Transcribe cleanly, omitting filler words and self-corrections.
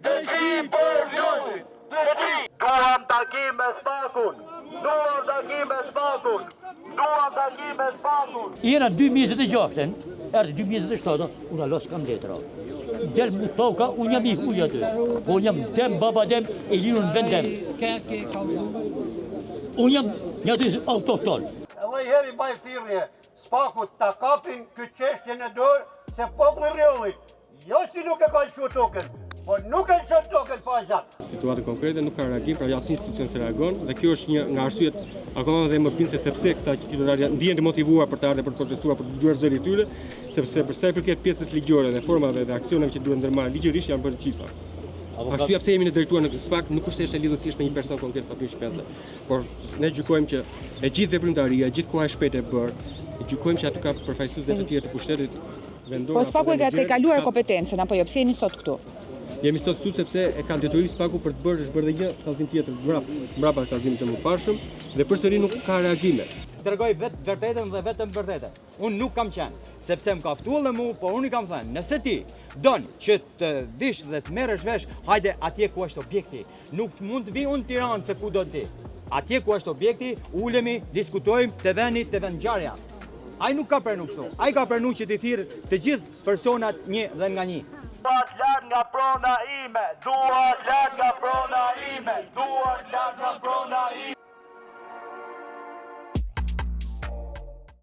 Dëgji për lutin. Duam takim me Spakun. Jena 2026, erdhi 2027, unë alos kam letra. Del mu toka, unë jam I huj aty. Unë jam dem, baba dem, e liru në vendem. Unë jam një aty autokton. Edhe heri baj thirrje, Spakut ta kapin këtë çështje në dorë, se populli Rrjollit, jo si nuk e ka lëshu tokën, po nuk e lëshon tokën faqat. Situata konkrete nuk ka reagim, pra asnjë institucion se reagon, dhe kjo është një nga arsyet akoma dhe më pinë sepse këta qytetarë ndihen të motivuar për të ardhur për të protestuar, për të dëgjuar zërin e tyre, sepse për sa i përket pjesës ligjore dhe formave dhe aksioneve që duhen ndërmarrë ligjërisht janë bërë gjitha. Arsyeja pse jemi në drejtuar në SPAK nuk është se është e lidhur thjesht me një person konkret, Fabian Shpenza, por ne gjykojmë që e gjithë veprimtaria, e gjithë koha e shpejtë e bërë, e gjykojmë që aty ka përfaqësues të tjerë të pushtetit vendor. Po SPAK-u e ka tejkaluar kompetencën apo jo, pse jeni sot këtu? Jemi sot këtu sepse e ka detyrim SPAK-u për të bërë dhe një kallëzim tjetër mbrapa kallëzimit të mëparshëm dhe përsëri nuk ka reagime. Tregoj vetë vërtetën dhe vetëm vërtetën. Unë nuk kam qenë, sepse më ka ftuar dhe mu, por unë I kam thënë, nëse ti don që të vish dhe të merresh vesh, hajde atje ku është objekti. Nuk mund të vi unë Tiranë se ku do ti. Atje ku është objekti, ulemi, diskutojmë të veni të vendngjarja. Ai nuk ka pranu kështu. Ai ka pranu që të thirrë të gjithë personat një dhe nga një. Duat larg nga prona ime.